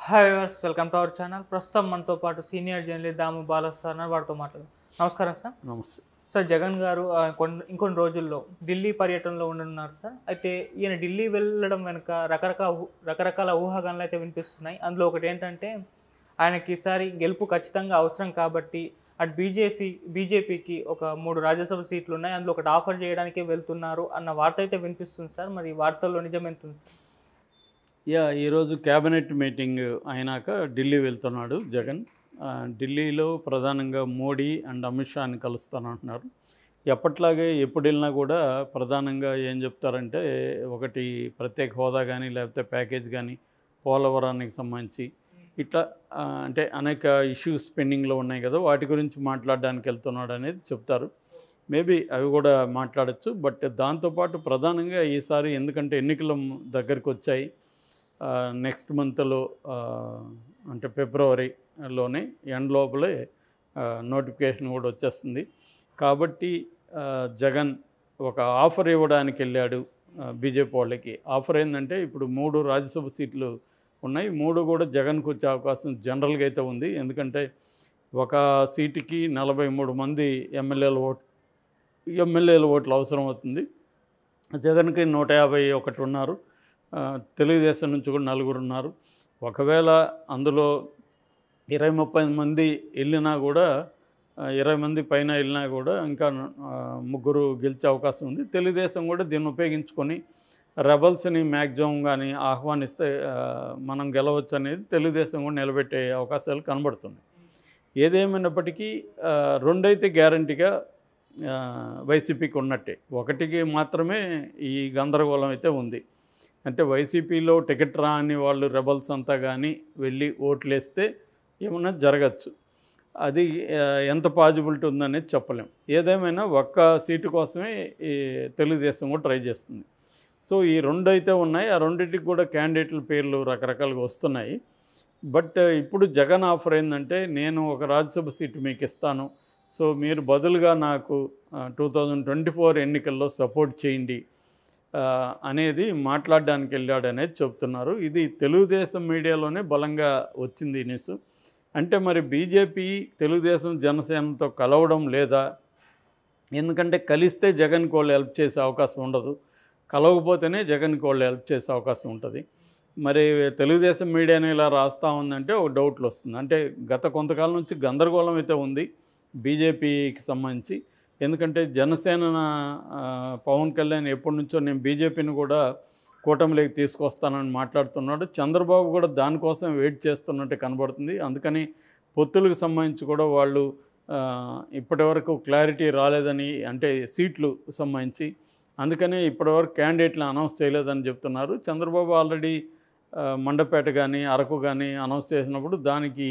Hi viewers, welcome to our channel. ప్రస్తుతం మనతో పాటు సీనియర్ జర్నలిస్ట్ దాము బాలా సార్ ఉన్నారు. వారితో మాట్లాడదాం. నమస్కారం సార్. నమస్తే. సార్, జగన్ గారు ఇంకొన్ని రోజుల్లో ఢిల్లీ పర్యటనలో ఉండనున్నారు సార్. అయితే ఈయన ఢిల్లీ వెళ్ళడం వెనుక రకరకాల ఊహాగానాలు అయితే వినిపిస్తున్నాయి. అందులో ఒకటి ఏంటంటే, ఆయనకి ఈసారి గెలుపు ఖచ్చితంగా అవసరం కాబట్టి అటు బీజేపీకి ఒక 3 రాజ్యసభ సీట్లు ఉన్నాయి, అందులో ఒకటి ఆఫర్ చేయడానికి వెళ్తున్నారు అన్న వార్త అయితే వినిపిస్తుంది సార్. మరి ఈ వార్తల్లో నిజం ఎంత ఉంది సార్? ఈరోజు క్యాబినెట్ మీటింగ్ అయినాక ఢిల్లీ వెళ్తున్నాడు జగన్. ఢిల్లీలో ప్రధానంగా మోడీ అండ్ అమిత్ షాని కలుస్తానంటున్నారు. ఎప్పట్లాగే ఎప్పుడు వెళ్ళినా కూడా ప్రధానంగా ఏం చెప్తారంటే, ఒకటి ప్రత్యేక హోదా కానీ లేకపోతే ప్యాకేజ్ కానీ, పోలవరానికి సంబంధించి ఇట్లా అంటే అనేక ఇష్యూస్ పెండింగ్లో ఉన్నాయి కదా, వాటి గురించి మాట్లాడడానికి వెళ్తున్నాడు అనేది చెప్తారు. మేబీ అవి కూడా మాట్లాడచ్చు. బట్ దాంతోపాటు ప్రధానంగా ఈసారి ఎందుకంటే ఎన్నికలు దగ్గరికి వచ్చాయి, నెక్స్ట్ మంత్లో అంటే ఫిబ్రవరిలోనే ఎండ్ లోపలే నోటిఫికేషన్ కూడా వచ్చేస్తుంది. కాబట్టి జగన్ ఒక ఆఫర్ ఇవ్వడానికి వెళ్ళాడు బీజేపీ వాళ్ళకి. ఆఫర్ ఏంటంటే, ఇప్పుడు 3 రాజ్యసభ సీట్లు ఉన్నాయి, 3 కూడా జగన్కు వచ్చే అవకాశం జనరల్గా అయితే ఉంది. ఎందుకంటే ఒక సీటుకి 43 మంది ఎమ్మెల్యేల ఓట్లు అవసరం అవుతుంది. జగన్కి 151 ఉన్నారు. తెలుగుదేశం నుంచి కూడా 4 ఉన్నారు. ఒకవేళ అందులో 20-30 మంది వెళ్ళినా కూడా, 20 మంది పైన వెళ్ళినా కూడా ఇంకా 3 గెలిచే అవకాశం ఉంది. తెలుగుదేశం కూడా దీన్ని ఉపయోగించుకొని రెబల్స్ని మ్యాక్సిమం కానీ ఆహ్వానిస్తే మనం గెలవచ్చు అనేది తెలుగుదేశం కూడా నిలబెట్టే అవకాశాలు కనబడుతున్నాయి. ఏదేమైనప్పటికీ 2 అయితే గ్యారంటీగా వైసీపీకి ఉన్నట్టే. 1కి మాత్రమే ఈ గందరగోళం అయితే ఉంది. అంటే వైసీపీలో టికెట్ రాని వాళ్ళు రెబల్స్ అంతా కానీ వెళ్ళి ఓట్లేస్తే ఏమన్నా జరగచ్చు. అది ఎంత పాజిబిలిటీ ఉందనేది చెప్పలేం. ఏదేమైనా ఒక్క సీటు కోసమే ఈ తెలుగుదేశం కూడా ట్రై చేస్తుంది. సో ఈ 2 అయితే ఉన్నాయి. ఆ రెండింటికి కూడా క్యాండిడేట్ల పేర్లు రకరకాలుగా వస్తున్నాయి. బట్ ఇప్పుడు జగన్ ఆఫర్ ఏంటంటే, నేను ఒక రాజ్యసభ సీటు మీకు ఇస్తాను, సో మీరు బదులుగా నాకు 2024 ఎన్నికల్లో సపోర్ట్ చేయండి అనేది మాట్లాడడానికి వెళ్ళాడు అనేది చెప్తున్నారు. ఇది తెలుగుదేశం మీడియాలోనే బలంగా వచ్చింది ఈ న్యూస్. అంటే మరి బీజేపీ తెలుగుదేశం జనసేనతో కలవడం లేదా? ఎందుకంటే కలిస్తే జగన్కి వాళ్ళు హెల్ప్ చేసే అవకాశం ఉండదు, కలవకపోతేనే జగన్కి వాళ్ళు హెల్ప్ చేసే అవకాశం ఉంటుంది. మరి తెలుగుదేశం మీడియాని ఇలా రాస్తూ ఉందంటే ఒక డౌట్లు వస్తుంది. అంటే గత కొంతకాలం నుంచి గందరగోళం అయితే ఉంది బీజేపీకి సంబంధించి. ఎందుకంటే జనసేన పవన్ కళ్యాణ్ ఎప్పటి నుంచో నేను బీజేపీని కూడా కూటమిలోకి తీసుకొస్తానని మాట్లాడుతున్నాడు. చంద్రబాబు కూడా దానికోసం వెయిట్ చేస్తున్నట్టు కనబడుతుంది. అందుకని పొత్తులకు సంబంధించి కూడా వాళ్ళు ఇప్పటివరకు క్లారిటీ రాలేదని, అంటే సీట్లు సంబంధించి, అందుకని ఇప్పటివరకు క్యాండిడేట్లు అనౌన్స్ చేయలేదని చెప్తున్నారు. చంద్రబాబు ఆల్రెడీ మండపేట కానీ అరకు కానీ అనౌన్స్ చేసినప్పుడు దానికి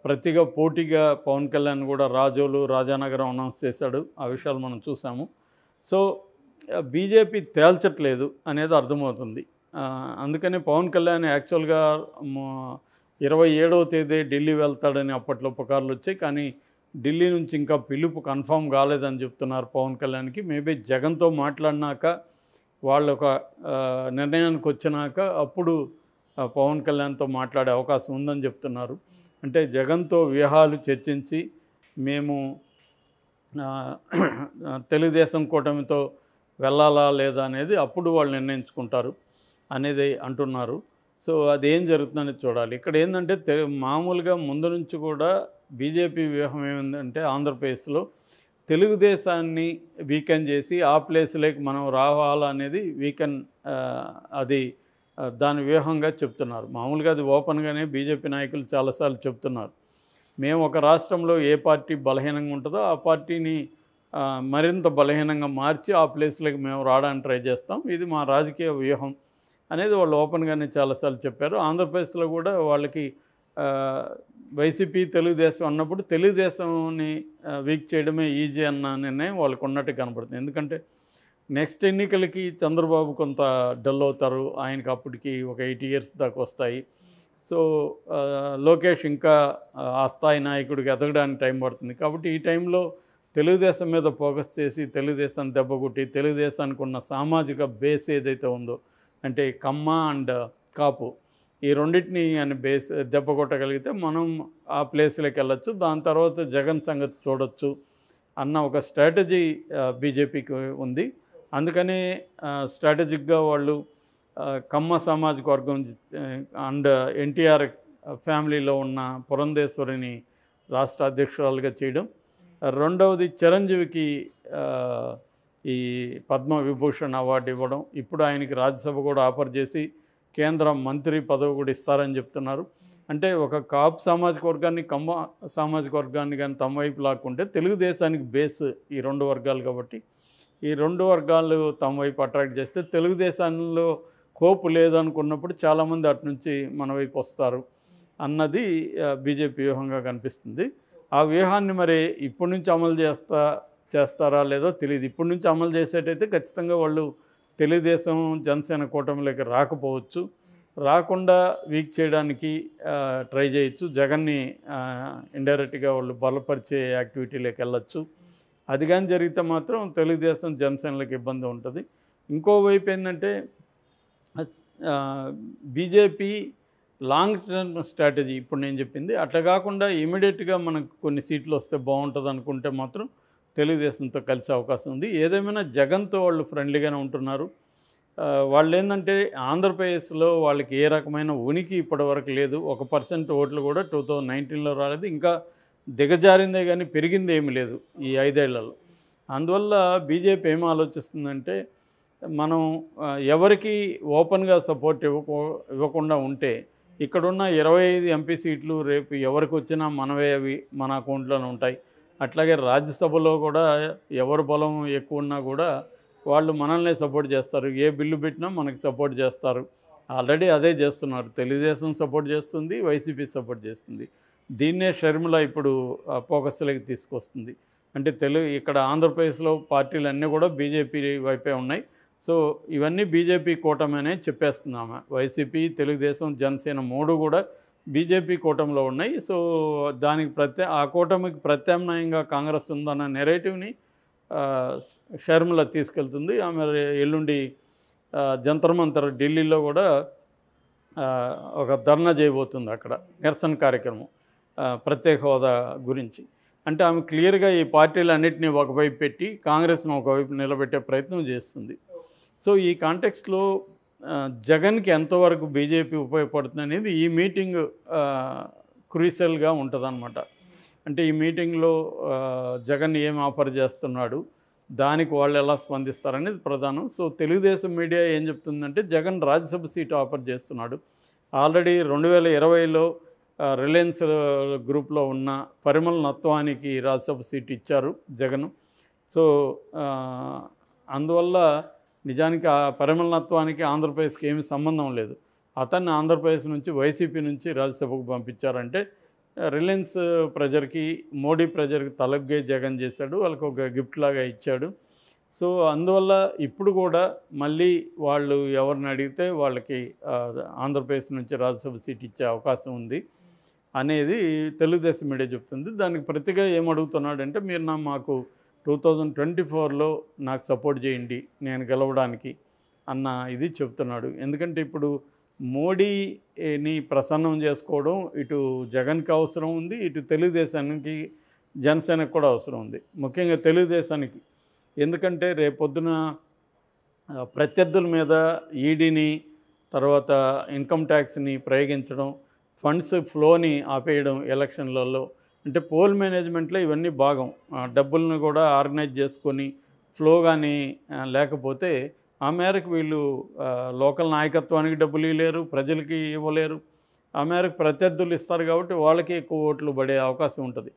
ప్రతిగా పోటీగా పవన్ కళ్యాణ్ కూడా రాజోలు రాజానగరం అనౌన్స్ చేశాడు. ఆ విషయాలు మనం చూసాము. సో బీజేపీ తేల్చట్లేదు అనేది అర్థమవుతుంది. అందుకని పవన్ కళ్యాణ్ యాక్చువల్గా 27వ తేదీ ఢిల్లీ వెళ్తాడని అప్పట్లో పుకార్లు వచ్చాయి. కానీ ఢిల్లీ నుంచి ఇంకా పిలుపు కన్ఫర్మ్ కాలేదని చెప్తున్నారు పవన్ కళ్యాణ్కి. మేబీ జగన్తో మాట్లాడినాక వాళ్ళు ఒక నిర్ణయానికి వచ్చినాక అప్పుడు పవన్ కళ్యాణ్తో మాట్లాడే అవకాశం ఉందని చెప్తున్నారు. అంటే జగన్తో వ్యూహాలు చర్చించి మేము తెలుగుదేశం కూటమితో వెళ్ళాలా లేదా అనేది అప్పుడు వాళ్ళు నిర్ణయించుకుంటారు అనేది అంటున్నారు. సో అదేం జరుగుతుందనేది చూడాలి. ఇక్కడ ఏంటంటే మామూలుగా ముందు నుంచి కూడా బీజేపీ వ్యూహం ఏమిందంటే, ఆంధ్రప్రదేశ్లో తెలుగుదేశాన్ని వీకెన్ చేసి ఆ ప్లేస్లోకి మనం రావాలనేది అది దాని వ్యూహంగా చెప్తున్నారు. మామూలుగా అది ఓపెన్గానే బీజేపీ నాయకులు చాలాసార్లు చెప్తున్నారు. మేము ఒక రాష్ట్రంలో ఏ పార్టీ బలహీనంగా ఉంటుందో ఆ పార్టీని మరింత బలహీనంగా మార్చి ఆ ప్లేస్లోకి మేము రావడానికి ట్రై చేస్తాం, ఇది మా రాజకీయ వ్యూహం అనేది వాళ్ళు ఓపెన్గానే చాలాసార్లు చెప్పారు. ఆంధ్రప్రదేశ్లో కూడా వాళ్ళకి వైసీపీ తెలుగుదేశం అన్నప్పుడు తెలుగుదేశంని వీక్ చేయడమే ఈజీ అన్న నిర్ణయం వాళ్ళకు ఉన్నట్టు కనబడుతుంది. ఎందుకంటే నెక్స్ట్ ఎన్నికలకి చంద్రబాబు కొంత డల్ అవుతారు, ఆయనకి అప్పటికి ఒక 8 ఇయర్స్ దాకా వస్తాయి. సో లోకేష్ ఇంకా ఆ స్థాయి నాయకుడికి ఎదగడానికి టైం పడుతుంది. కాబట్టి ఈ టైంలో తెలుగుదేశం మీద ఫోకస్ చేసి తెలుగుదేశాన్ని దెబ్బకొట్టి తెలుగుదేశానికి ఉన్న సామాజిక బేస్ ఏదైతే ఉందో, అంటే కమ్మ అండ్ కాపు ఈ రెండింటిని అని బేస్ దెబ్బ కొట్టగలిగితే మనం ఆ ప్లేస్లోకి వెళ్ళొచ్చు, దాని తర్వాత జగన్ సంగతి చూడొచ్చు అన్న ఒక స్ట్రాటజీ బీజేపీకి ఉంది. అందుకని స్ట్రాటజిక్గా వాళ్ళు కమ్మ సామాజిక వర్గం అండ్ ఎన్టీఆర్ ఫ్యామిలీలో ఉన్న పురంధేశ్వరిని రాష్ట్ర అధ్యక్షురాలుగా చేయడం, రెండవది చిరంజీవికి ఈ పద్మవిభూషణ్ అవార్డు ఇవ్వడం, ఇప్పుడు ఆయనకి రాజ్యసభ కూడా ఆఫర్ చేసి కేంద్ర మంత్రి పదవి కూడా ఇస్తారని చెప్తున్నారు. అంటే ఒక కాపు సామాజిక వర్గాన్ని కమ్మ సామాజిక వర్గాన్ని కానీ తమ వైపు లాక్కుంటే తెలుగుదేశానికి బేస్ ఈ రెండు వర్గాలు కాబట్టి ఈ రెండు వర్గాలు తమ వైపు అట్రాక్ట్ చేస్తే తెలుగుదేశంలో కోపు లేదనుకున్నప్పుడు చాలామంది అటు నుంచి మన వైపు వస్తారు అన్నది బీజేపీ వ్యూహంగా కనిపిస్తుంది. ఆ వ్యూహాన్ని మరి ఇప్పటి నుంచి అమలు చేస్తారా లేదో తెలియదు. ఇప్పటి నుంచి అమలు చేసేటైతే ఖచ్చితంగా వాళ్ళు తెలుగుదేశం జనసేన కూటమిలోకి రాకపోవచ్చు, రాకుండా వీక్ చేయడానికి ట్రై చేయొచ్చు, జగన్ని ఇండైరెక్ట్గా వాళ్ళు బలపరిచే యాక్టివిటీలోకి వెళ్ళచ్చు. అది కానీ జరిగితే మాత్రం తెలుగుదేశం జనసేనలకు ఇబ్బంది ఉంటుంది. ఇంకోవైపు ఏంటంటే బీజేపీ లాంగ్ టర్మ్ స్ట్రాటజీ ఇప్పుడు నేను చెప్పింది అట్లా కాకుండా ఇమీడియట్గా మనకు కొన్ని సీట్లు వస్తే బాగుంటుంది అనుకుంటే మాత్రం తెలుగుదేశంతో కలిసే అవకాశం ఉంది. ఏదేమైనా జగన్తో వాళ్ళు ఫ్రెండ్లీగానే ఉంటున్నారు. వాళ్ళు ఏంటంటే ఆంధ్రప్రదేశ్లో వాళ్ళకి ఏ రకమైన ఉనికి ఇప్పటివరకు లేదు. 1% ఓట్లు కూడా 2019లో రాలేదు, ఇంకా దిగజారిందే కానీ పెరిగింది ఏమీ లేదు ఈ 5 ఏళ్లలో. అందువల్ల బీజేపీ ఏం ఆలోచిస్తుందంటే మనం ఎవరికి ఓపెన్గా సపోర్ట్ ఇవ్వకుండా ఉంటే ఇక్కడున్న 25 ఎంపీ సీట్లు రేపు ఎవరికి వచ్చినా మనవే అవి మన అకౌంట్లోనే ఉంటాయి. అట్లాగే రాజ్యసభలో కూడా ఎవరు బలం ఎక్కువ ఉన్నా కూడా వాళ్ళు మనల్ని సపోర్ట్ చేస్తారు, ఏ బిల్లు పెట్టినా మనకి సపోర్ట్ చేస్తారు. ఆల్రెడీ అదే చేస్తున్నారు. తెలుగుదేశం సపోర్ట్ చేస్తుంది, వైసీపీ సపోర్ట్ చేస్తుంది. దీన్నే షర్మిల ఇప్పుడు ఫోకస్లోకి తీసుకొస్తుంది. అంటే ఇక్కడ ఆంధ్రప్రదేశ్లో పార్టీలు అన్నీ కూడా బీజేపీ వైపే ఉన్నాయి. సో ఇవన్నీ బీజేపీ కూటమి అనే చెప్పేస్తున్నాము. వైసీపీ, తెలుగుదేశం, జనసేన 3 కూడా బీజేపీ కూటమిలో ఉన్నాయి. సో దానికి ఆ కూటమికి ప్రత్యామ్నాయంగా కాంగ్రెస్ ఉందన్న నెరేటివ్ని షర్మిల తీసుకెళ్తుంది. ఆమె ఎల్లుండి జంతర్ మంతర్ ఢిల్లీలో కూడా ఒక ధర్నా చేయబోతుంది, అక్కడ నిరసన కార్యక్రమం ప్రత్యేక హోదా గురించి. అంటే ఆమె క్లియర్గా ఈ పార్టీలన్నింటినీ ఒకవైపు పెట్టి కాంగ్రెస్ను ఒకవైపు నిలబెట్టే ప్రయత్నం చేస్తుంది. సో ఈ కాంటెక్స్ట్లో జగన్కి ఎంతవరకు బీజేపీ ఉపయోగపడుతుంది అనేది ఈ మీటింగ్ క్రూషియల్గా ఉంటుందన్నమాట. అంటే ఈ మీటింగ్లో జగన్ ఏం ఆఫర్ చేస్తున్నాడు, దానికి వాళ్ళు ఎలా స్పందిస్తారనేది ప్రధానం. సో తెలుగుదేశం మీడియా ఏం చెప్తుందంటే జగన్ రాజ్యసభ సీటు ఆఫర్ చేస్తున్నాడు. ఆల్రెడీ 2020లో రిలయన్స్ గ్రూప్లో ఉన్న పరిమళ్ నత్వానికి రాజ్యసభ సీటు ఇచ్చారు జగన్. సో అందువల్ల నిజానికి ఆ పరిమళ్ నత్వానికి ఆంధ్రప్రదేశ్కి ఏమీ సంబంధం లేదు. అతన్ని ఆంధ్రప్రదేశ్ నుంచి వైసీపీ నుంచి రాజ్యసభకు పంపించారంటే రిలయన్స్ ప్రజలకి, మోడీ ప్రజలకి తలగ్గే జగన్ చేశాడు, వాళ్ళకి ఒక గిఫ్ట్ లాగా ఇచ్చాడు. సో అందువల్ల ఇప్పుడు కూడా మళ్ళీ వాళ్ళు ఎవరిని అడిగితే వాళ్ళకి ఆంధ్రప్రదేశ్ నుంచి రాజ్యసభ సీట్ ఇచ్చే అవకాశం ఉంది అనేది తెలుగుదేశం మీడియా చెప్తుంది. దానికి ప్రతిగా ఏమడుగుతున్నాడంటే మీరు మాకు 2024లో నాకు సపోర్ట్ చేయండి నేను గెలవడానికి అన్న ఇది చెప్తున్నాడు. ఎందుకంటే ఇప్పుడు మోడీని ప్రసన్నం చేసుకోవడం ఇటు జగన్కి అవసరం ఉంది, ఇటు తెలుగుదేశానికి జనసేనకు కూడా అవసరం ఉంది. ముఖ్యంగా తెలుగుదేశానికి, ఎందుకంటే రేపొద్దున ప్రత్యర్థుల మీద ఈడీని, తర్వాత ఇన్కమ్ ట్యాక్స్ని ప్రయోగించడం, ఫండ్స్ ఫ్లోని ఆపేయడం ఎలక్షన్లలో, అంటే పోల్ మేనేజ్మెంట్లో ఇవన్నీ భాగం. డబ్బులను కూడా ఆర్గనైజ్ చేసుకొని ఫ్లో కానీ లేకపోతే ఆ మేరకు వీళ్ళు లోకల్ నాయకత్వానికి డబ్బులు ఇవ్వలేరు, ప్రజలకి ఇవ్వలేరు. ఆ మేరకు ప్రత్యర్థులు ఇస్తారు కాబట్టి వాళ్ళకి ఎక్కువ ఓట్లు పడే అవకాశం ఉంటుంది.